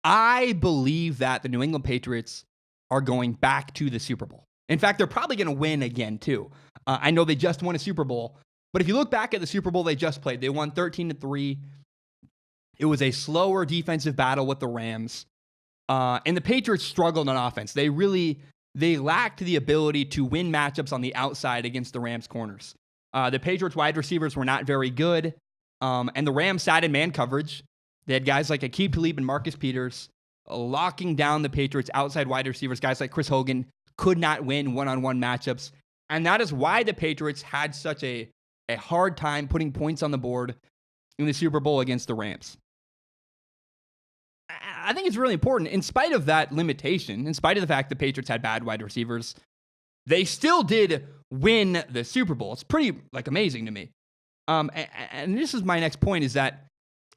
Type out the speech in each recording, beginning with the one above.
I believe that the New England Patriots are going back to the Super Bowl. In fact, they're probably going to win again, too. I know they just won a Super Bowl, but if you look back at the Super Bowl they just played, they won 13-3. It was a slower defensive battle with the Rams. And the Patriots struggled on offense. They lacked the ability to win matchups on the outside against the Rams corners. The Patriots wide receivers were not very good. And the Rams sat in man coverage. They had guys like Aqib Talib and Marcus Peters locking down the Patriots outside wide receivers. Guys like Chris Hogan could not win one-on-one matchups. And that is why the Patriots had such a hard time putting points on the board in the Super Bowl against the Rams. I think it's really important. In spite of that limitation, in spite of the fact the Patriots had bad wide receivers, they still did win the Super Bowl. It's pretty amazing to me. And this is my next point, is that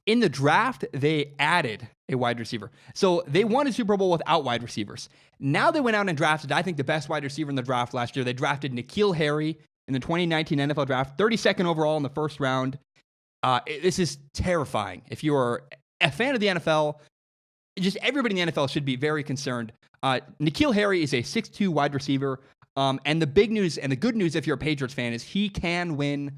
in the draft, they added a wide receiver. So they won a Super Bowl without wide receivers. Now they went out and drafted, I think, the best wide receiver in the draft last year. They drafted N'Keal Harry in the 2019 NFL draft, 32nd overall in the first round. This is terrifying. If you are a fan of the NFL, just everybody in the NFL should be very concerned. N'Keal Harry is a 6'2" wide receiver. And the big news and the good news, if you're a Patriots fan, is he can win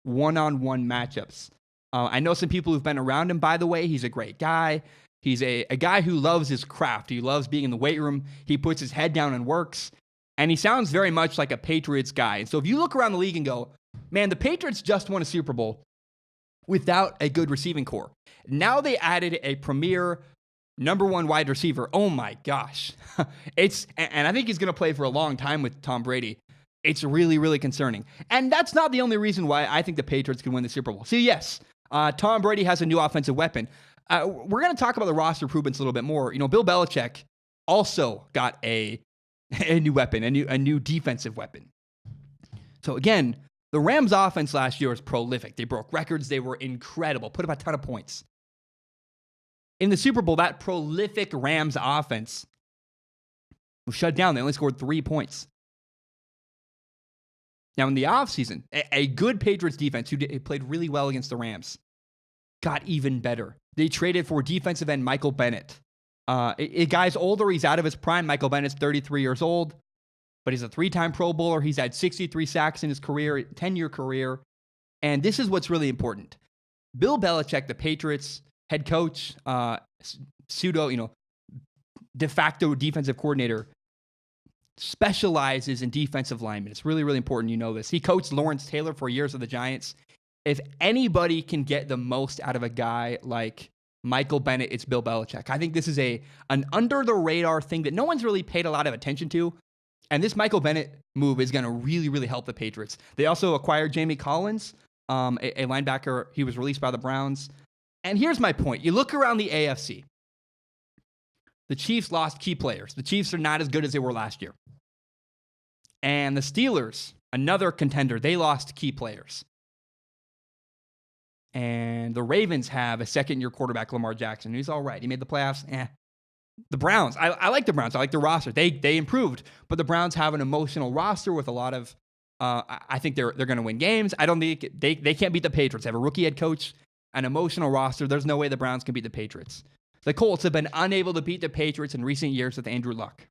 one-on-one matchups. I know some people who've been around him, by the way. He's a great guy. He's a guy who loves his craft. He loves being in the weight room. He puts his head down and works. And he sounds very much like a Patriots guy. And so if you look around the league and go, man, the Patriots just won a Super Bowl without a good receiving core. Now they added a premier number one wide receiver. Oh my gosh. And I think he's going to play for a long time with Tom Brady. It's really, really concerning. And that's not the only reason why I think the Patriots can win the Super Bowl. See, yes, Tom Brady has a new offensive weapon. We're going to talk about the roster improvements a little bit more. Bill Belichick also got a new weapon, a new defensive weapon. So again, the Rams offense last year was prolific. They broke records. They were incredible. Put up a ton of points. In the Super Bowl, that prolific Rams offense was shut down. They only scored 3 points. Now, in the offseason, a good Patriots defense who played really well against the Rams got even better. They traded for defensive end Michael Bennett. A guy's older. He's out of his prime. Michael Bennett's 33 years old, but he's a 3-time Pro Bowler. He's had 63 sacks in his career, 10-year career. And this is what's really important. Bill Belichick, the Patriots head coach, de facto defensive coordinator, specializes in defensive linemen. It's really, really important you know this. He coached Lawrence Taylor for years of the Giants. If anybody can get the most out of a guy like Michael Bennett, it's Bill Belichick. I think this is an under-the-radar thing that no one's really paid a lot of attention to. And this Michael Bennett move is going to really, really help the Patriots. They also acquired Jamie Collins, a linebacker. He was released by the Browns. And here's my point. You look around the AFC. The Chiefs lost key players. The Chiefs are not as good as they were last year. And the Steelers, another contender, they lost key players. And the Ravens have a second-year quarterback, Lamar Jackson. He's all right. He made the playoffs. The Browns, I like the Browns. I like the roster. They improved. But the Browns have an emotional roster with a lot of, I think they're going to win games. I don't think they can't beat the Patriots. They have a rookie head coach, an emotional roster. There's no way the Browns can beat the Patriots. The Colts have been unable to beat the Patriots in recent years with Andrew Luck.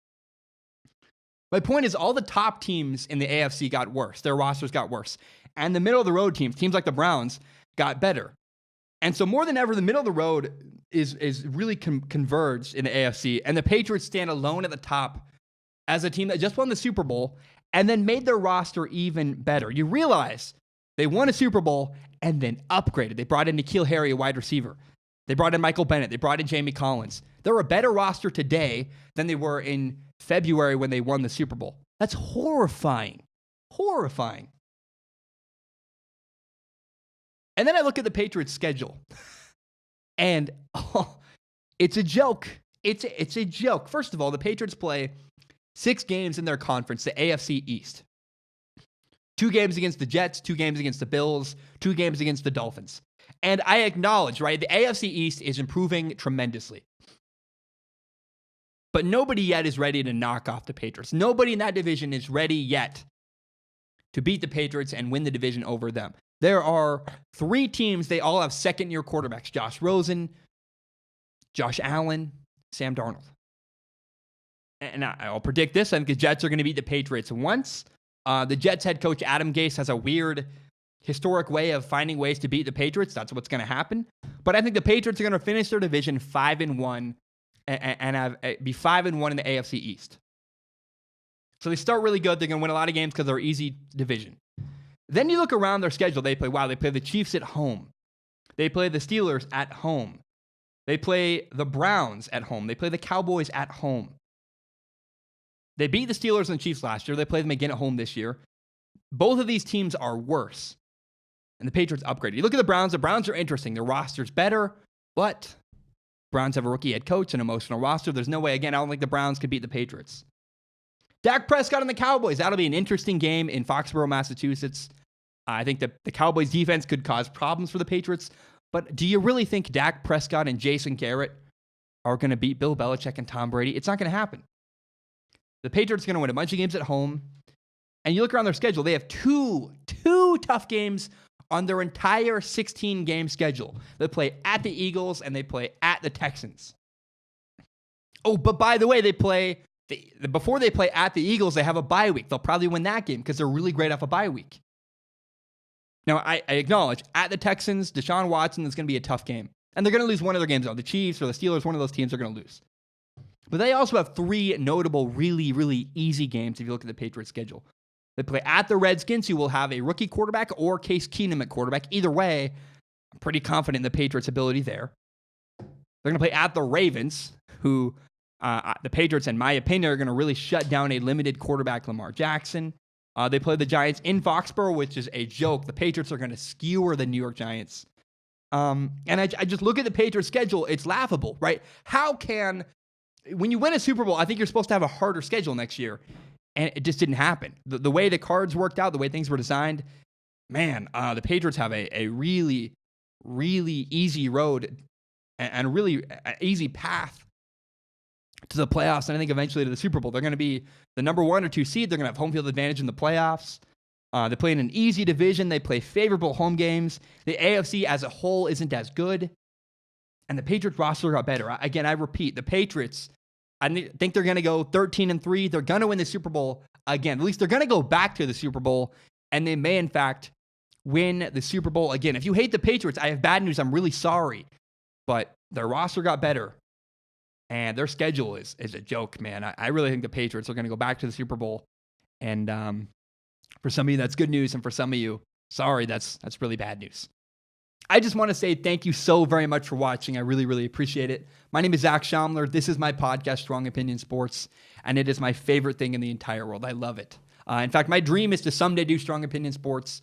My point is all the top teams in the AFC got worse. Their rosters got worse. And the middle-of-the-road teams like the Browns, got better. And so more than ever, the middle of the road is really converged in the AFC. And the Patriots stand alone at the top as a team that just won the Super Bowl and then made their roster even better. You realize they won a Super Bowl and then upgraded. They brought in N'Keal Harry, a wide receiver. They brought in Michael Bennett. They brought in Jamie Collins. They're a better roster today than they were in February when they won the Super Bowl. That's horrifying. Horrifying. And then I look at the Patriots' schedule. And it's a joke. It's a joke. First of all, the Patriots play 6 games in their conference, the AFC East. 2 games against the Jets, 2 games against the Bills, 2 games against the Dolphins. And I acknowledge, right, the AFC East is improving tremendously. But nobody yet is ready to knock off the Patriots. Nobody in that division is ready yet to beat the Patriots and win the division over them. There are 3 teams, they all have second-year quarterbacks. Josh Rosen, Josh Allen, Sam Darnold. And I'll predict this. I think the Jets are going to beat the Patriots once. The Jets head coach Adam Gase has a weird historic way of finding ways to beat the Patriots. That's what's going to happen. But I think the Patriots are going to finish their division 5-1 and be 5-1 in the AFC East. So they start really good. They're going to win a lot of games because they're easy division. Then you look around their schedule. They play the Chiefs at home. They play the Steelers at home. They play the Browns at home. They play the Cowboys at home. They beat the Steelers and the Chiefs last year. They play them again at home this year. Both of these teams are worse. And the Patriots upgraded. You look at the Browns. The Browns are interesting. Their roster's better, but Browns have a rookie head coach, an emotional roster. There's no way, again, I don't think the Browns could beat the Patriots. Dak Prescott and the Cowboys. That'll be an interesting game in Foxborough, Massachusetts. I think that the Cowboys defense could cause problems for the Patriots. But do you really think Dak Prescott and Jason Garrett are going to beat Bill Belichick and Tom Brady? It's not going to happen. The Patriots are going to win a bunch of games at home. And you look around their schedule, they have two tough games on their entire 16-game schedule. They play at the Eagles and they play at the Texans. Oh, but by the way, before they play at the Eagles, they have a bye week. They'll probably win that game because they're really great off a bye week. Now, I acknowledge, at the Texans, Deshaun Watson is going to be a tough game. And they're going to lose one of their games, though. The Chiefs or the Steelers, one of those teams are going to lose. But they also have 3 notable, really, really easy games if you look at the Patriots' schedule. They play at the Redskins, who will have a rookie quarterback or Case Keenum at quarterback. Either way, I'm pretty confident in the Patriots' ability there. They're going to play at the Ravens, who the Patriots, in my opinion, are going to really shut down a limited quarterback, Lamar Jackson. They play the Giants in Foxborough, which is a joke. The Patriots are going to skewer the New York Giants. And I just look at the Patriots' schedule. It's laughable, right? When you win a Super Bowl, I think you're supposed to have a harder schedule next year. And it just didn't happen. The way the cards worked out, the way things were designed, man, the Patriots have a really, really easy road and a really easy path to the playoffs, and I think eventually to the Super Bowl. They're going to be the number 1 or 2 seed. They're going to have home field advantage in the playoffs. They play in an easy division. They play favorable home games. The AFC as a whole isn't as good. And the Patriots roster got better. Again, I repeat, the Patriots, I think they're going to go 13-3. They're going to win the Super Bowl again. At least they're going to go back to the Super Bowl, and they may, in fact, win the Super Bowl again. If you hate the Patriots, I have bad news. I'm really sorry. But their roster got better, and their schedule is a joke, man. I really think the Patriots are going to go back to the Super Bowl. And for some of you, that's good news. And for some of you, sorry, that's really bad news. I just want to say thank you so very much for watching. I really, really appreciate it. My name is Zach Schaumler. This is my podcast, Strong Opinion Sports, and it is my favorite thing in the entire world. I love it. In fact, my dream is to someday do Strong Opinion Sports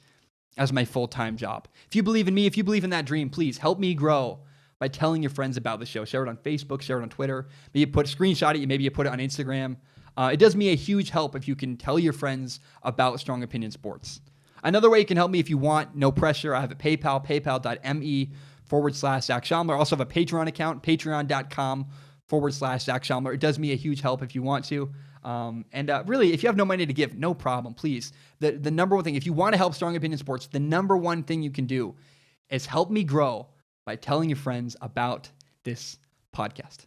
as my full-time job. If you believe in me, if you believe in that dream, please help me grow by telling your friends about the show. Share it on Facebook, share it on Twitter. Maybe you screenshot it, maybe you put it on Instagram. It does me a huge help if you can tell your friends about Strong Opinion Sports. Another way you can help me if you want, no pressure, I have a PayPal, paypal.me/Zach Schaumler. I also have a Patreon account, patreon.com/Zach Schaumler. It does me a huge help if you want to. Really, if you have no money to give, no problem, please. The number one thing, if you want to help Strong Opinion Sports, the number one thing you can do is help me grow by telling your friends about this podcast.